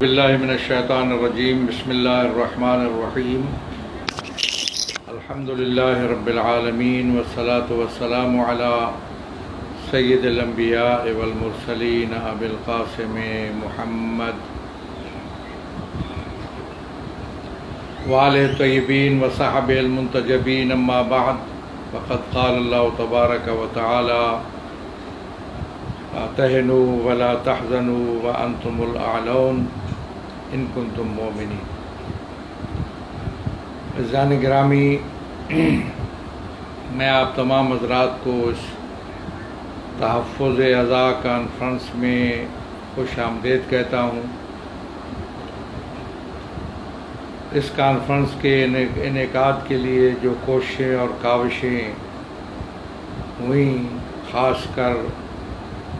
باللہ من الشیطان الرجیم بسم اللہ الرحمن الرحیم الحمدللہ رب العالمین والصلاة والسلام علی سید الانبیاء والمرسلین ابی القاسم محمد وآلہ الطیبین وصحبہ المنتجبین اما بعد فقد قال اللہ تبارک و تعالی لا تهنوا ولا تحزنوا وانتم الاعلون ان کنتم مؤمنین۔ عزیزان گرامی، میں آپ تمام حضرات کو اس تحفظ اعضاء کانفرنس میں خوش آمدید کہتا ہوں۔ اس کانفرنس کے انعقاد کے لیے جو کوششیں اور کاوشیں ہوئیں، خاص کر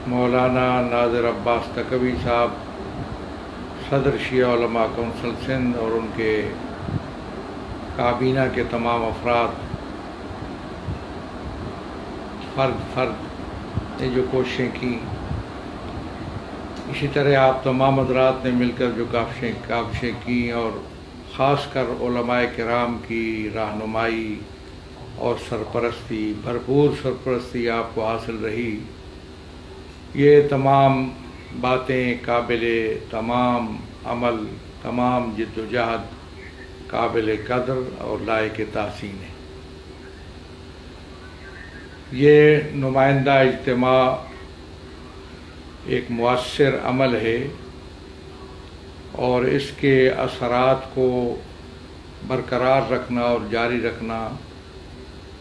مولانا ناظر عباس تقوی صاحب، صدر شیعہ علماء کونسل سندھ، اور ان کے کابینہ کے تمام افراد، فرد نے جو کوششیں کی، اسی طرح آپ تمام حضرات نے مل کر جو کاوشیں کی، اور خاص کر علماء کرام کی رہنمائی اور سرپرستی، بھرپور سرپرستی آپ کو حاصل رہی، یہ تمام باتیں قابل تمام عمل، تمام جد و جہد قابل قدر اور لائق تحسین ہے۔ یہ نمائندہ اجتماع ایک مؤثر عمل ہے، اور اس کے اثرات کو برقرار رکھنا اور جاری رکھنا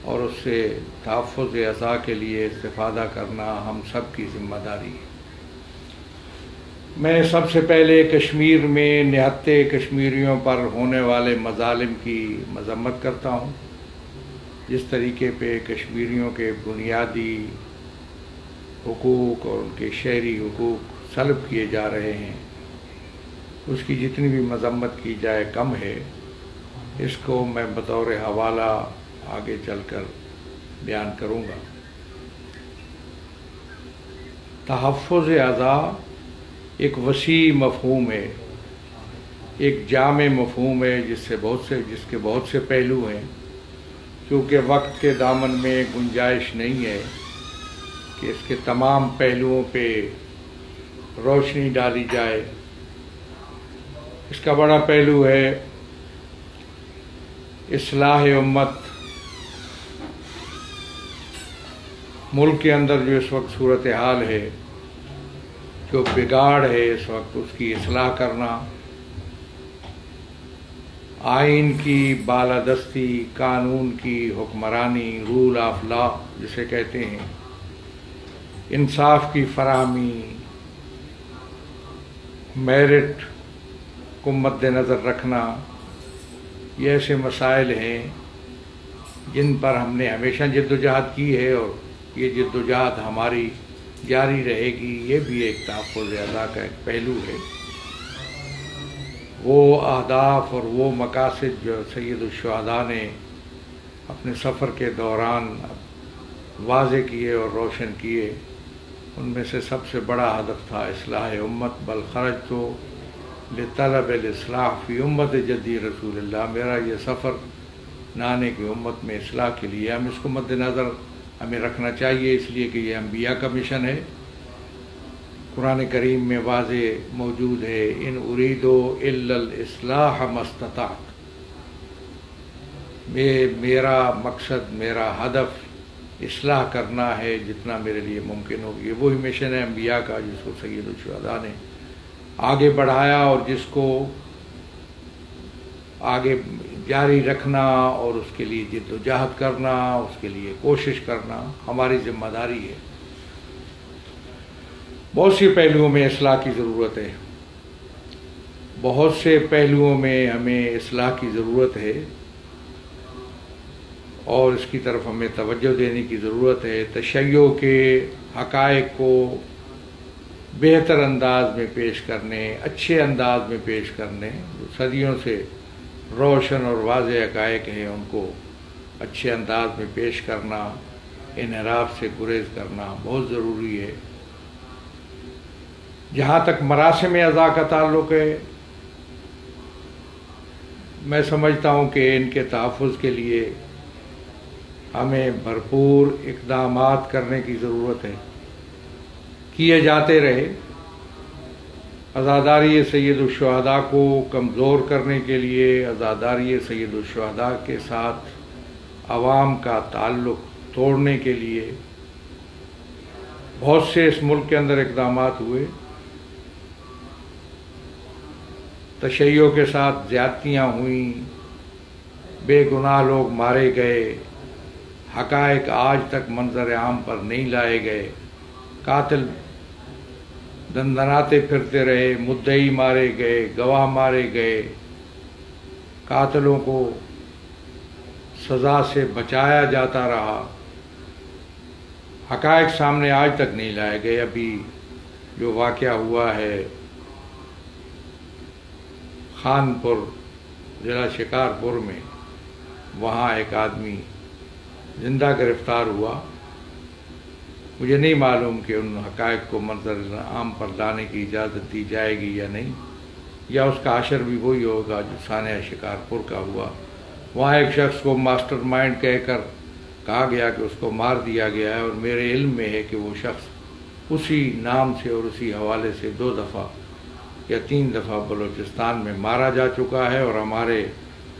اور اس سے تحفظ اعضاء کے لیے استفادہ کرنا ہم سب کی ذمہ داری ہے۔ میں سب سے پہلے کشمیر میں نہتے کشمیریوں پر ہونے والے مظالم کی مذمت کرتا ہوں۔ جس طریقے پہ کشمیریوں کے بنیادی حقوق اور ان کے شہری حقوق سلب کیے جا رہے ہیں، اس کی جتنی بھی مذمت کی جائے کم ہے۔ اس کو میں بطور حوالہ آگے چل کر بیان کروں گا۔ تحفظ اعضاء ایک وسیع مفہوم ہے، ایک جامع مفہوم ہے جس کے بہت سے پہلو ہیں۔ کیونکہ وقت کے دامن میں گنجائش نہیں ہے کہ اس کے تمام پہلوؤں پہ روشنی ڈالی جائے۔ اس کا بڑا پہلو ہے اصلاح امت۔ ملک کے اندر جو اس وقت صورتحال ہے، جو بگاڑ ہے اس وقت، اس کی اصلاح کرنا، آئین کی بالادستی، قانون کی حکمرانی، رول آف لا جسے کہتے ہیں، انصاف کی فراہمی، میرٹ کو مد نظر رکھنا، یہ ایسے مسائل ہیں جن پر ہم نے ہمیشہ جد و جہد کی ہے، اور یہ جد و جہد ہماری جاری رہے گی۔ یہ بھی ایک تحفظ اعضاء کا ایک پہلو ہے۔ وہ اہداف اور وہ مقاصد جو سید الشہداء نے اپنے سفر کے دوران واضح کیے اور روشن کیے، ان میں سے سب سے بڑا ہدف تھا اصلاح امت۔ بل خرجت لطلب الاصلاح فی امت جدی رسول اللہ۔ میرا یہ سفر نانے کی امت میں اصلاح کے لیے، ہم اس کو مد نظر ہمیں رکھنا چاہیے، اس لیے کہ یہ انبیاء کا مشن ہے۔ قرآن کریم میں واضح موجود ہے، ان اريد الا الاصلاح ما استطعت۔ میرا مقصد، میرا ہدف اصلاح کرنا ہے جتنا میرے لیے ممکن ہو۔ یہ وہی مشن ہے انبیاء کا جس کو سید الشہداء نے آگے بڑھایا، اور جس کو آگے جاری رکھنا اور اس کے لیے جد و جہد کرنا، اس کے لیے کوشش کرنا ہماری ذمہ داری ہے۔ بہت سے پہلوؤں میں اصلاح کی ضرورت ہے، بہت سے پہلوؤں میں ہمیں اصلاح کی ضرورت ہے، اور اس کی طرف ہمیں توجہ دینے کی ضرورت ہے۔ تشیع کے حقائق کو بہتر انداز میں پیش کرنے، اچھے انداز میں پیش کرنے، جو صدیوں سے روشن اور واضح حقائق ہیں ان کو اچھے انداز میں پیش کرنا، انحراف سے گریز کرنا بہت ضروری ہے۔ جہاں تک مراسم اعضاء کا تعلق ہے، میں سمجھتا ہوں کہ ان کے تحفظ کے لیے ہمیں بھرپور اقدامات کرنے کی ضرورت ہے، کیے جاتے رہے۔ عزاداری سید الشہداء کو کمزور کرنے کے لیے، عزاداری سید الشہداء کے ساتھ عوام کا تعلق توڑنے کے لیے بہت سے اس ملک کے اندر اقدامات ہوئے۔ تشیع کے ساتھ زیادتیاں ہوئیں، بے گناہ لوگ مارے گئے، حقائق آج تک منظر عام پر نہیں لائے گئے، قاتل دندناتے پھرتے رہے، مدعی مارے گئے، گواہ مارے گئے، قاتلوں کو سزا سے بچایا جاتا رہا، حقائق سامنے آج تک نہیں لائے گئے۔ ابھی جو واقعہ ہوا ہے خانپور ضلع شکارپور میں، وہاں ایک آدمی زندہ گرفتار ہوا۔ مجھے نہیں معلوم کہ ان حقائق کو منظر عام پر لانے کی اجازت دی جائے گی یا نہیں، یا اس کا حشر بھی وہی ہوگا جو سانحہ شکارپور کا ہوا۔ وہاں ایک شخص کو ماسٹر مائنڈ کہہ کر کہا گیا کہ اس کو مار دیا گیا ہے، اور میرے علم میں ہے کہ وہ شخص اسی نام سے اور اسی حوالے سے 2 دفعہ یا 3 دفعہ بلوچستان میں مارا جا چکا ہے، اور ہمارے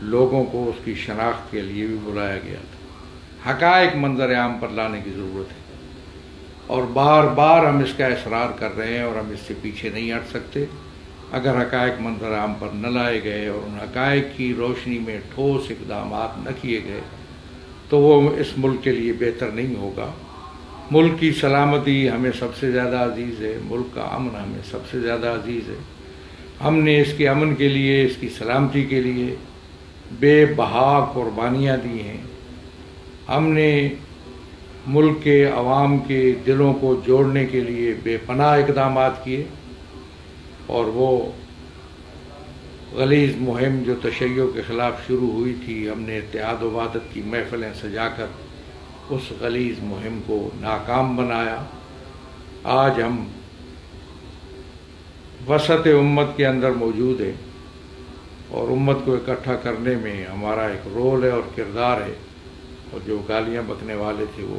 لوگوں کو اس کی شناخت کے لیے بھی بلایا گیا تھا۔ حقائق منظر عام پر لانے کی ضرورت ہے، اور بار بار ہم اس کا اصرار کر رہے ہیں، اور ہم اس سے پیچھے نہیں ہٹ سکتے۔ اگر حقائق منظر عام پر نہ لائے گئے اور ان حقائق کی روشنی میں ٹھوس اقدامات نہ کیے گئے تو وہ اس ملک کے لیے بہتر نہیں ہوگا۔ ملک کی سلامتی ہمیں سب سے زیادہ عزیز ہے، ملک کا امن ہمیں سب سے زیادہ عزیز ہے۔ ہم نے اس کے امن کے لیے، اس کی سلامتی کے لیے بے بہا قربانیاں دی ہیں۔ ہم نے ملک کے عوام کے دلوں کو جوڑنے کے لیے بے پناہ اقدامات کیے، اور وہ غلیظ مہم جو تشیع کے خلاف شروع ہوئی تھی، ہم نے اتحاد و وحدت کی محفلیں سجا کر اس غلیظ مہم کو ناکام بنایا۔ آج ہم وسط امت کے اندر موجود ہیں، اور امت کو اکٹھا کرنے میں ہمارا ایک رول ہے اور کردار ہے، اور جو گالیاں بکنے والے تھے وہ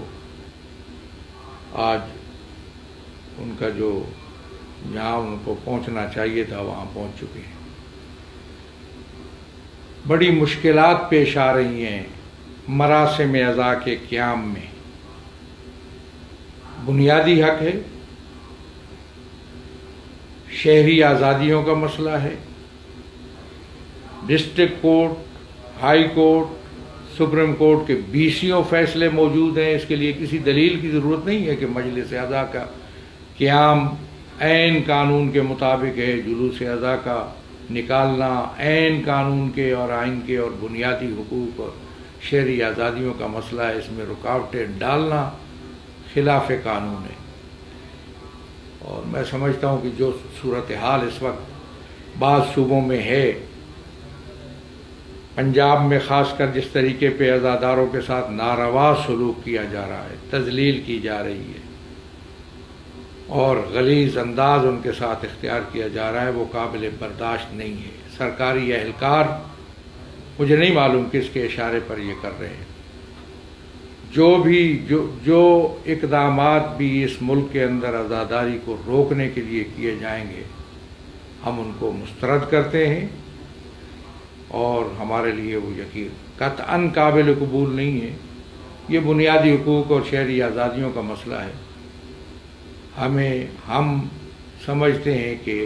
آج ان کا جو جہاں ان کو پہنچنا چاہیے تھا وہاں پہنچ چکے ہیں۔ بڑی مشکلات پیش آ رہی ہیں مراسم عزا کے قیام میں۔ بنیادی حق ہے، شہری آزادیوں کا مسئلہ ہے، district court, high court, supreme court کے 20 فیصلے موجود ہیں۔ اس کے لیے کسی دلیل کی ضرورت نہیں ہے کہ مجلس عزا کا قیام عین قانون کے مطابق ہے، جلوس عزا کا نکالنا عین قانون کے اور آئین کے اور بنیادی حقوق اور شہری آزادیوں کا مسئلہ ہے، اس میں رکاوٹیں ڈالنا خلاف قانون ہے۔ اور میں سمجھتا ہوں کہ جو صورتحال اس وقت بعض صوبوں میں ہے، پنجاب میں خاص کر جس طریقے پہ عزاداروں کے ساتھ ناروا سلوک کیا جا رہا ہے، تذلیل کی جا رہی ہے، اور غلیظ انداز ان کے ساتھ اختیار کیا جا رہا ہے، وہ قابل برداشت نہیں ہے۔ سرکاری اہلکار مجھے نہیں معلوم کس کے اشارے پر یہ کر رہے ہیں۔ جو اقدامات بھی اس ملک کے اندر عزاداری کو روکنے کے لیے کیے جائیں گے، ہم ان کو مسترد کرتے ہیں، اور ہمارے لیے وہ یقین قطعاً قابل قبول نہیں ہے۔ یہ بنیادی حقوق اور شہری آزادیوں کا مسئلہ ہے۔ ہم سمجھتے ہیں کہ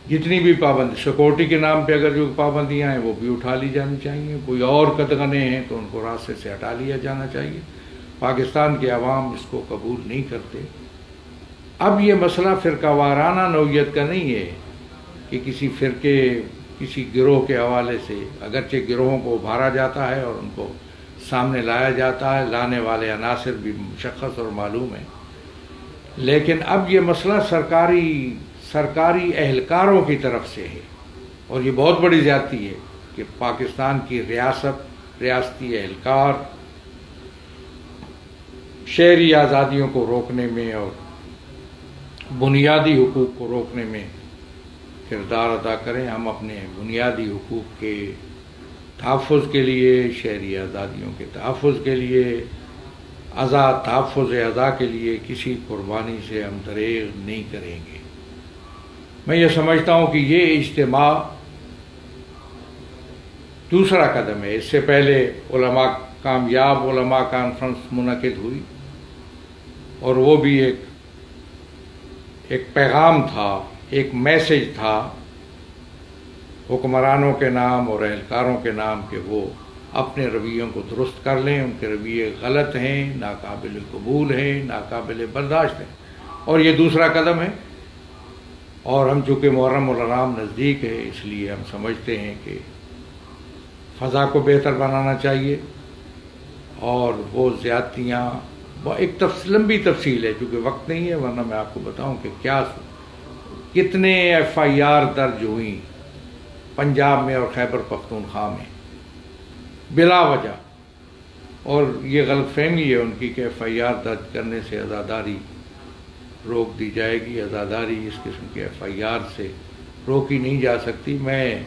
جتنی بھی پابندی سیکورٹی کے نام پہ اگر جو پابندیاں ہیں وہ بھی اٹھا لی جانی چاہیے، کوئی اور قدغنے ہیں تو ان کو راستے سے ہٹا لیا جانا چاہیے۔ پاکستان کے عوام اس کو قبول نہیں کرتے۔ اب یہ مسئلہ فرقہ وارانہ نوعیت کا نہیں ہے کہ کسی فرقے، کسی گروہ کے حوالے سے، اگرچہ گروہوں کو ابھارا جاتا ہے اور ان کو سامنے لایا جاتا ہے، لانے والے عناصر بھی مشخص اور معلوم ہیں، لیکن اب یہ مسئلہ سرکاری اہلکاروں کی طرف سے ہے، اور یہ بہت بڑی زیادتی ہے کہ پاکستان کی ریاستی اہلکار شہری آزادیوں کو روکنے میں اور بنیادی حقوق کو روکنے میں کردار ادا کریں. ہم اپنے بنیادی حقوق کے تحفظ کے لیے، شہری آزادیوں کے تحفظ کے لیے، تحفظ اعضاء کے لیے کسی قربانی سے ہم دریغ نہیں کریں گے. میں یہ سمجھتا ہوں کہ یہ اجتماع دوسرا قدم ہے. اس سے پہلے کامیاب علماء کانفرنس منعقد ہوئی، اور وہ بھی ایک پیغام تھا، ایک میسج تھا حکمرانوں کے نام اور اہلکاروں کے نام کہ وہ اپنے رویوں کو درست کر لیں. ان کے رویے غلط ہیں، ناقابل قبول ہیں، ناقابل برداشت ہیں، اور یہ دوسرا قدم ہے. اور ہم چونکہ محرم الحرام نزدیک ہے، اس لیے ہم سمجھتے ہیں کہ فضا کو بہتر بنانا چاہیے. اور وہ زیادتیاں ایک لمبی تفصیل ہے، چونکہ وقت نہیں ہے، ورنہ میں آپ کو بتاؤں کہ کتنے FIR درج ہوئیں پنجاب میں اور خیبر پختونخوا میں بلا وجہ. اور یہ غلط فہمی ہے ان کی کہ FIR درج کرنے سے عزاداری روک دی جائے گی. عزاداری اس قسم کے FIR سے روکی نہیں جا سکتی. میں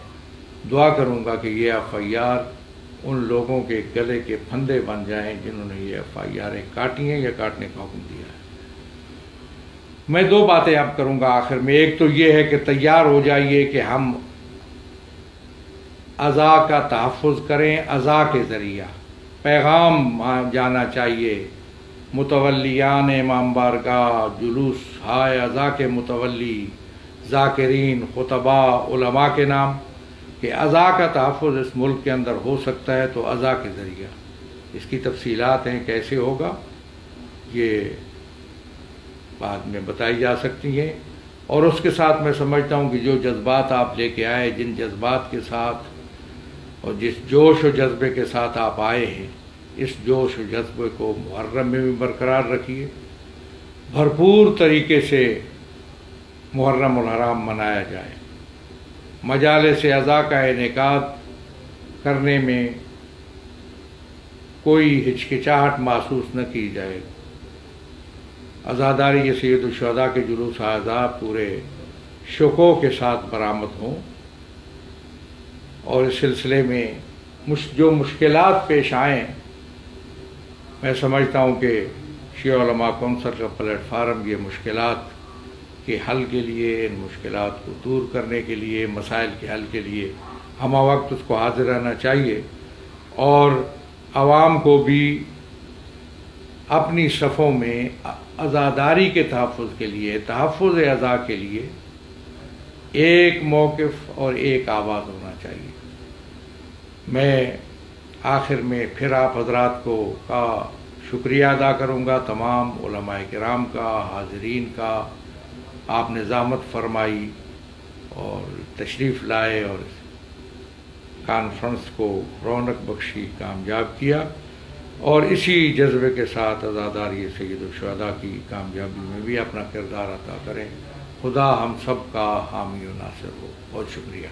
دعا کروں گا کہ یہ FIR ان لوگوں کے گلے کے پھندے بن جائیں جنہوں نے یہ FIR کاٹی ہیں یا کاٹنے کا حکم دیا ہے. میں دو باتیں اب کروں گا آخر میں. ایک تو یہ ہے کہ تیار ہو جائیے کہ ہم اعضاء کا تحفظ کریں. اعضاء کے ذریعہ پیغام جانا چاہیے متولیان امام بارگاہ، جلوس ہائے اعضاء کے متولی، ذاکرین، خطباء، علماء کے نام، کہ اعضاء کا تحفظ اس ملک کے اندر ہو سکتا ہے تو اعضاء کے ذریعہ. اس کی تفصیلات ہیں کیسے ہوگا، یہ بعد میں بتائی جا سکتی ہیں. اور اس کے ساتھ میں سمجھتا ہوں کہ جو جذبات آپ لے کے آئے، جن جذبات کے ساتھ اور جس جوش و جذبے کے ساتھ آپ آئے ہیں، اس جوش و جذبے کو محرم میں بھی برقرار رکھیے. بھرپور طریقے سے محرم الحرام منایا جائے. مجالس اعضاء کا انعقاد کرنے میں کوئی ہچکچاہٹ محسوس نہ کی جائے. عزاداری سید الشہداء کے جلوس اعضاء پورے شکوہ کے ساتھ برآمد ہوں. اور اس سلسلے میں جو مشکلات پیش آئیں، میں سمجھتا ہوں کہ شیعہ علماء کونسل کا پلیٹ فارم یہ مشکلات کے حل کے لیے، ان مشکلات کو دور کرنے کے لیے، مسائل کے حل کے لیے ہمہ وقت اس کو حاضر رہنا چاہیے. اور عوام کو بھی اپنی صفوں میں عزاداری کے تحفظ کے لیے، تحفظ اعضاء کے لیے ایک موقف اور ایک آواز ہونا چاہیے. میں آخر میں پھر آپ حضرات کا شکریہ ادا کروں گا، تمام علماء کرام کا، حاضرین کا. آپ نے زحمت فرمائی اور تشریف لائے اور کانفرنس کو رونق بخشی، کامیاب کیا. اور اسی جذبے کے ساتھ عزاداری سید الشہداء کی کامیابی میں بھی اپنا کردار ادا کریں. خدا ہم سب کا حامی و ناصر ہو. بہت شکریہ.